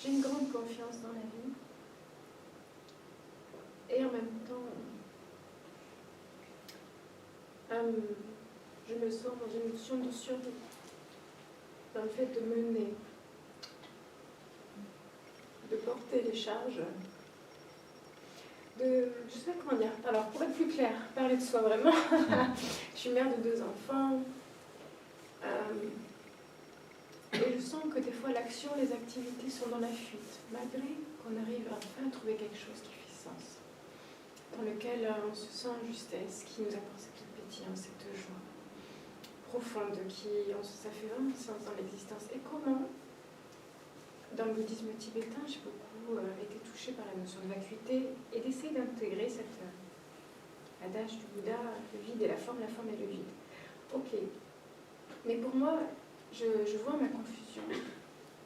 J'ai une grande confiance dans la vie. Et en même temps, je me sens dans une notion de survie, dans le fait de mener, de porter les charges, je sais pas comment dire. Alors, pour être plus clair, parler de soi vraiment. Je suis mère de 2 enfants. Et je sens que des fois, l'action, les activités sont dans la fuite, malgré qu'on arrive enfin à trouver quelque chose qui fait sens, dans lequel on se sent en justesse, qui nous apporte cette pétillance, cette joie profonde, ça fait vraiment sens dans l'existence. Et comment, dans le bouddhisme tibétain, j'ai beaucoup été touchée par la notion de vacuité et d'essayer d'intégrer cet adage du Bouddha, le vide et la forme et le vide. Ok. Mais pour moi, je vois ma confusion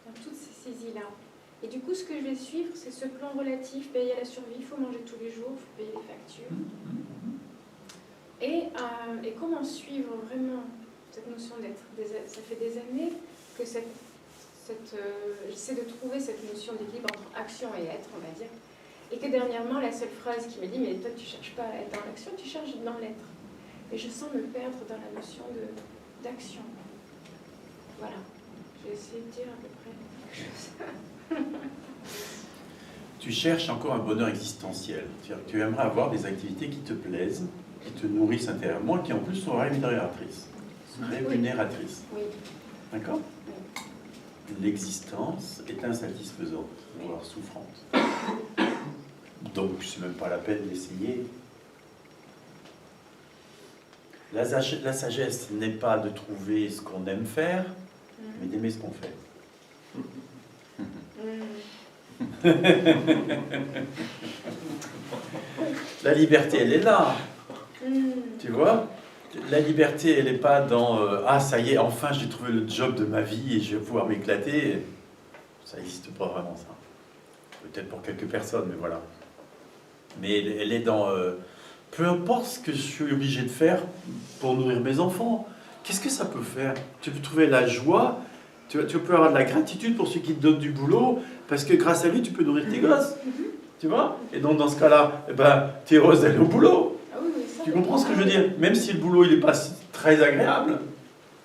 dans toutes ces saisies-là. Et du coup, ce que je vais suivre, c'est ce plan relatif, il y a la survie, il faut manger tous les jours, il faut payer les factures. Et comment suivre vraiment cette notion d'être. Ça fait des années que j'essaie de trouver cette notion d'équilibre entre action et être, on va dire. Et que dernièrement, la seule phrase qui me dit « mais toi, tu ne cherches pas à être dans l'action, tu cherches dans l'être ». Et je sens me perdre dans la notion d'action. Voilà, j'ai essayé de dire à peu près quelque chose. Tu cherches encore un bonheur existentiel. C'est-à-dire que tu aimerais avoir des activités qui te plaisent, qui te nourrissent intérieurement, qui en plus sont rémunératrices. Rémunératrices. Oui. D'accord ? Oui. L'existence est insatisfaisante, voire souffrante. Donc, c'est même pas la peine d'essayer. La sagesse n'est pas de trouver ce qu'on aime faire, mais d'aimer ce qu'on fait. La liberté, elle est là. Tu vois ? La liberté, elle n'est pas dans ah, ça y est, enfin j'ai trouvé le job de ma vie et je vais pouvoir m'éclater. Ça n'existe pas vraiment, ça. Peut-être pour quelques personnes, mais voilà. Mais elle est dans peu importe ce que je suis obligé de faire pour nourrir mes enfants. Qu'est-ce que ça peut faire ? Tu peux trouver la joie, tu peux avoir de la gratitude pour ceux qui te donnent du boulot, parce que grâce à lui, tu peux nourrir tes gosses. Tu vois ? Et donc, dans ce cas-là, eh ben, tu es heureuse d'aller au boulot. Tu comprends ce que je veux dire ? Même si le boulot, il n'est pas très agréable,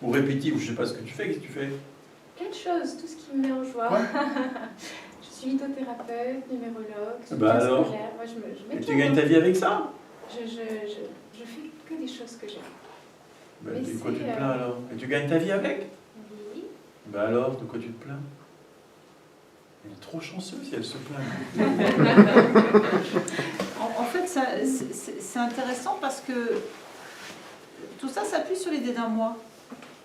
ou répétitif, ou je ne sais pas ce que tu fais, qu'est-ce que tu fais ? Plein de choses, tout ce qui me met en joie. Ouais. Je suis lithothérapeute, numérologue, alors, scolaire. Moi, je et tu gagnes ta vie avec ça ? Je fais que des choses que j'aime. Ben, de quoi tu te plains alors ? Et tu gagnes ta vie avec ? Oui. Ben alors, de quoi tu te plains ? Elle est trop chanceuse si elle se plaint. En fait, c'est intéressant parce que tout ça s'appuie sur l'idée d'un moi.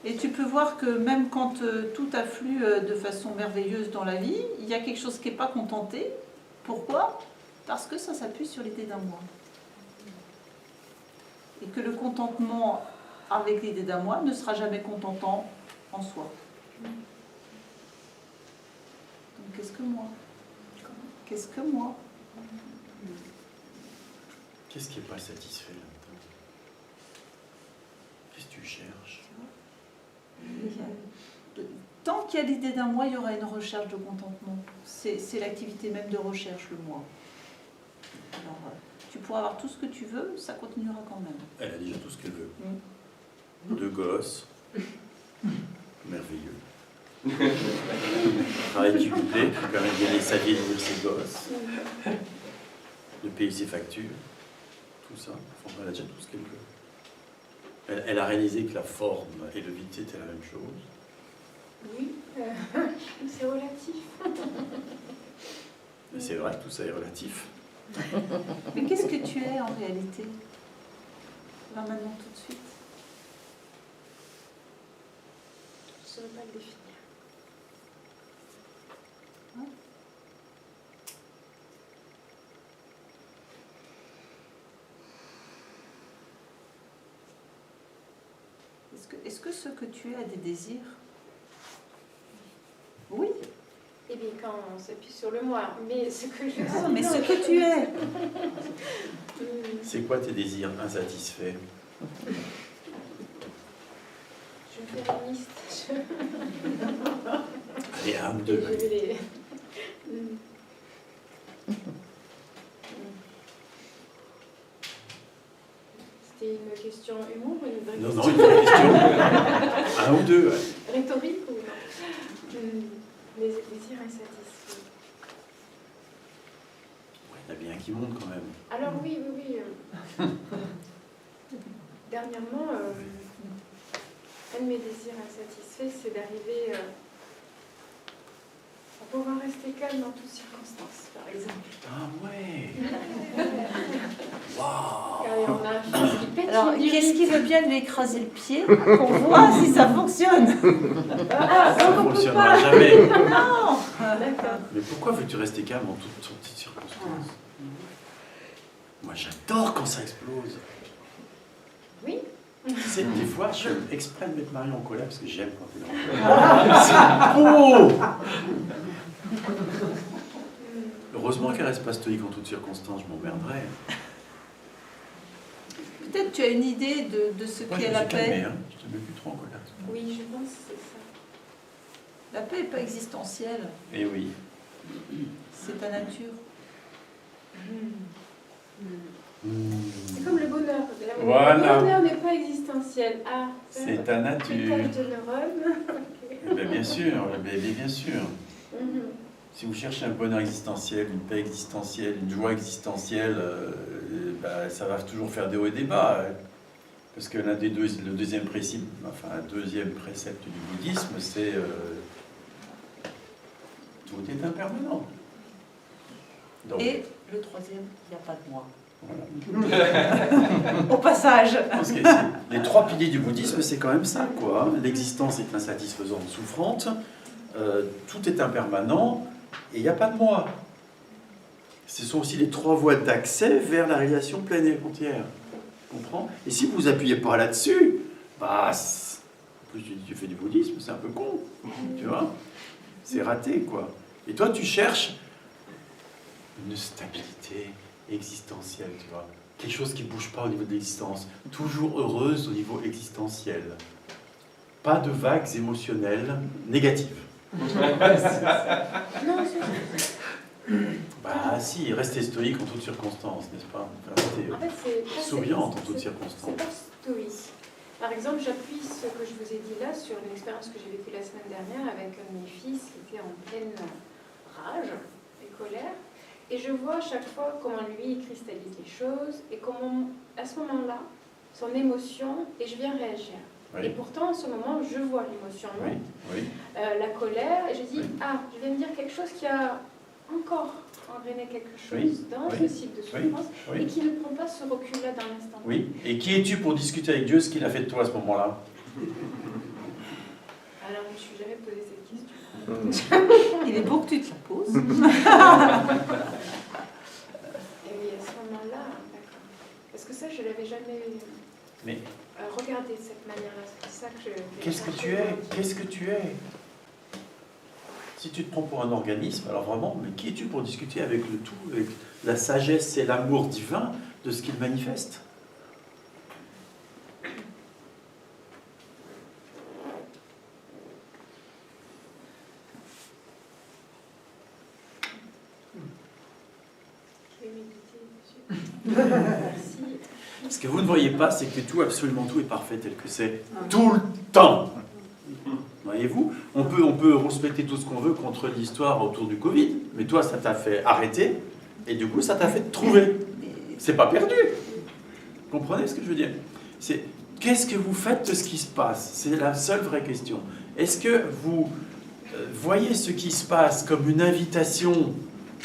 Et tu peux voir que même quand tout afflue de façon merveilleuse dans la vie, il y a quelque chose qui n'est pas contenté. Pourquoi ? Parce que ça s'appuie sur l'idée d'un moi. Et que le contentement avec l'idée d'un moi ne sera jamais contentant en soi. Donc qu'est-ce que moi ? Qu'est-ce que moi ? Qu'est-ce qui n'est pas satisfait là-dedans ? Qu'est-ce que tu cherches ? Tant qu'il y a l'idée d'un moi, il y aura une recherche de contentement. C'est l'activité même de recherche, le moi. Alors, tu pourras avoir tout ce que tu veux, ça continuera quand même. Elle a déjà tout ce qu'elle veut. 2 gosses. Merveilleux. Travail qui lui plaît, qui permet de gagner sa vie et de nourrir ses gosses. De payer ses factures. Tout ça. Enfin, elle a déjà tout ce qu'elle veut. Elle a réalisé que la forme et le vide c'était la même chose. Oui, c'est relatif. C'est vrai, tout ça est relatif. Mais qu'est-ce que tu es en réalité ? Là maintenant tout de suite. Je ne saurais pas le définir. Hein ? Est-ce que ce que tu es a des désirs ? Oui. Eh bien, quand on s'appuie sur le moi, mais ce que je Ah, mais ce que tu es. C'est quoi tes désirs insatisfaits ? Je vais faire une liste. Allez, 1 ou 2. question humour ou une vraie Non, question non, une vraie question. Un ou deux, ouais. rhétorique ou non? Les désirs insatisfaits. Ouais, il y en a bien qui montent quand même. Alors oui. Dernièrement, un de mes désirs insatisfaits, c'est d'arriver à pouvoir rester calme dans toutes circonstances, par exemple. Ah ouais. Car on a un fils qui pète Alors, une qu'est-ce durite. qui veut bien lui écraser le pied pour voir si ça fonctionne? Ah, Ça ne on peut fonctionnera pas. jamais. Non. D'accord. Mais pourquoi veux-tu rester calme en toutes sortes de circonstances? Moi, j'adore quand ça explose. Oui. Tu sais, des fois, je fais exprès de mettre Marion en colère parce que j'aime quand elle est en colère. C'est beau! Heureusement qu'elle reste pas stoïque en toutes circonstances, je m'emmerderais. Peut-être tu as une idée de ce Moi, qu'est je me la suis calmé, paix. hein. Je te mets plus trop en colère. Oui, je pense que c'est ça. La paix n'est pas existentielle, Eh oui. c'est ta nature. C'est comme le bonheur. Voilà. Le bonheur n'est pas existentiel. Ah, C'est ta nature. pétage de neurones. Eh bien, bien sûr, bien sûr. Mhm. Si vous cherchez un bonheur existentiel, une paix existentielle, une joie existentielle, ça va toujours faire des hauts et des bas. Parce que le deuxième précepte du bouddhisme, c'est tout est impermanent. Donc, Et le troisième, il n'y a pas de moi. voilà. Au passage. Parce que les trois piliers du bouddhisme, c'est quand même ça, quoi. L'existence est insatisfaisante, souffrante, tout est impermanent, et il n'y a pas de moi. Ce sont aussi les trois voies d'accès vers la réalisation pleine et entière. Tu comprends? Et si vous appuyez pas là-dessus, en plus tu fais du bouddhisme, c'est un peu con, tu vois? C'est raté, quoi. Et toi, tu cherches une stabilité existentielle, tu vois? Quelque chose qui ne bouge pas au niveau de l'existence, toujours heureuse au niveau existentiel. Pas de vagues émotionnelles négatives. Non, c'est Bah si, rester stoïque en toutes circonstances, n'est-ce pas? Rester En fait, c'est pas- souriante en toutes c'est circonstances. pas stoïque. Par exemple, j'appuie ce que je vous ai dit là sur une expérience que j'ai vécue la semaine dernière avec un de mes fils qui était en pleine rage et colère. Et je vois à chaque fois comment lui il cristallise les choses et comment, à ce moment-là, son émotion, et je viens réagir. Oui. Et pourtant, en ce moment, je vois l'émotion, non Oui, oui. la colère, et je dis, Oui. ah, je viens de dire quelque chose qui a encore engrainé quelque chose Oui. dans Oui. ce cycle de souffrance, et Oui. qui ne prend pas ce recul-là dans l'instant. Oui. Et qui es-tu pour discuter avec Dieu ce qu'il a fait de toi à ce moment-là? Alors, je ne me suis jamais posé cette question. Il est beau que tu te la poses. Et oui, à ce moment-là, d'accord. Parce que ça, je ne l'avais jamais Mais regardé de cette manière-là. C'est ça que je... qu'est-ce que tu es? Qu'est-ce que tu es? Si tu te prends pour un organisme, alors vraiment, mais qui es-tu pour discuter avec le tout, avec la sagesse et l'amour divin de ce qu'il manifeste? Je vais méditer dessus. Merci. Ce que vous ne voyez pas, c'est que tout, absolument tout est parfait tel que c'est, tout le temps. Voyez-vous, on peut respecter tout ce qu'on veut contre l'histoire autour du Covid, mais toi, ça t'a fait arrêter, et du coup, ça t'a fait trouver. C'est pas perdu. Comprenez ce que je veux dire? C'est qu'est-ce que vous faites de ce qui se passe? C'est la seule vraie question. Est-ce que vous voyez ce qui se passe comme une invitation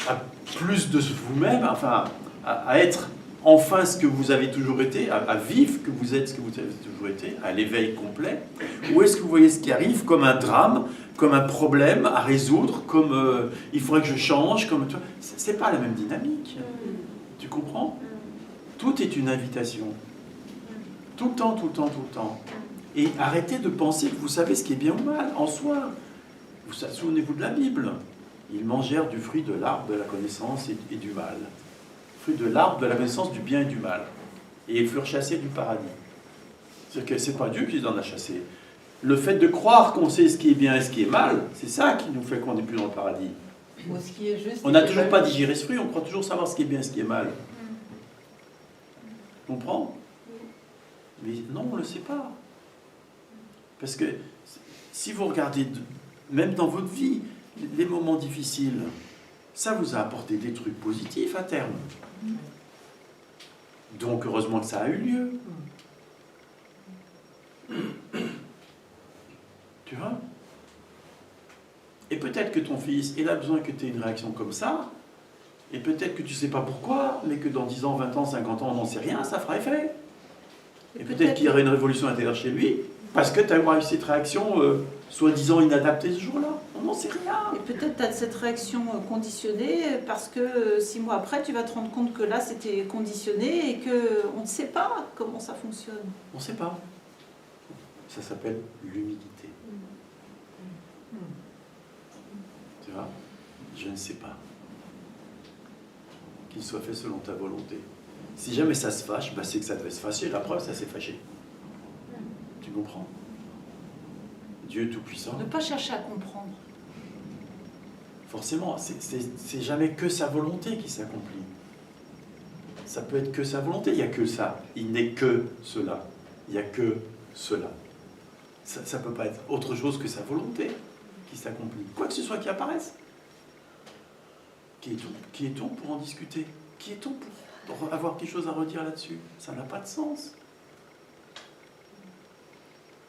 à plus de vous-même, enfin, à être enfin ce que vous avez toujours été, à vivre que vous êtes ce que vous avez toujours été, à l'éveil complet? Ou est-ce que vous voyez ce qui arrive comme un drame, comme un problème à résoudre, comme il faudrait que je change, comme c'est pas la même dynamique. Tu comprends? Tout est une invitation. Tout le temps, tout le temps, tout le temps. Et arrêtez de penser que vous savez ce qui est bien ou mal en soi. Vous souvenez-vous de la Bible? Ils mangèrent du fruit de l'arbre de la connaissance et du mal. Fruit de l'arbre de la connaissance du bien et du mal. Et ils furent chassés du paradis. C'est-à-dire que ce n'est pas Dieu qui les en a chassés. Le fait de croire qu'on sait ce qui est bien et ce qui est mal, c'est ça qui nous fait qu'on n'est plus dans le paradis. Ou ce qui est juste. On n'a toujours pas digéré ce fruit, on croit toujours savoir ce qui est bien et ce qui est mal. Tu comprends? Mais non, on ne le sait pas. Parce que si vous regardez, même dans votre vie, les moments difficiles, ça vous a apporté des trucs positifs à terme. Donc heureusement que ça a eu lieu. Tu vois? Et peut-être que ton fils, il a besoin que tu aies une réaction comme ça, et peut-être que tu ne sais pas pourquoi, mais que dans 10 ans, 20 ans, 50 ans, on n'en sait rien, ça fera effet. Et peut-être qu'il y aurait une révolution intérieure chez lui, parce que tu as eu cette réaction soi-disant inadaptée ce jour-là. On n'en sait rien. Et peut-être tu as cette réaction conditionnée, parce que 6 mois après, tu vas te rendre compte que là, c'était conditionné, et qu'on ne sait pas comment ça fonctionne. On ne sait pas. Ça s'appelle l'humilité. Tu vois? Je ne sais pas. Qu'il soit fait selon ta volonté. Si jamais ça se fâche, bah c'est que ça devait se fâcher. La preuve, ça s'est fâché. Tu comprends? Dieu Tout-Puissant. Ne pas chercher à comprendre. Forcément, c'est jamais que sa volonté qui s'accomplit. Ça peut être que sa volonté. Il n'y a que ça. Il n'est que cela. Il n'y a que cela. Ça ne peut pas être autre chose que sa volonté qui s'accomplit. Quoi que ce soit qui apparaisse. Qui est-on pour en discuter? Qui est-on pour avoir quelque chose à redire là-dessus? Ça n'a pas de sens.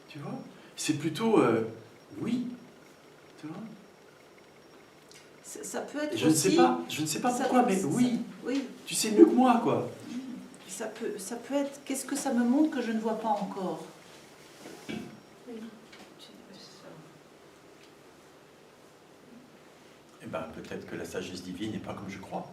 Tu vois? C'est plutôt oui. Tu vois? Ça peut être je aussi... ne sais pas pourquoi, mais oui. Oui. Tu sais mieux que moi, quoi. Ça peut être... Qu'est-ce que ça me montre que je ne vois pas encore? Eh bien, peut-être que la sagesse divine n'est pas comme je crois.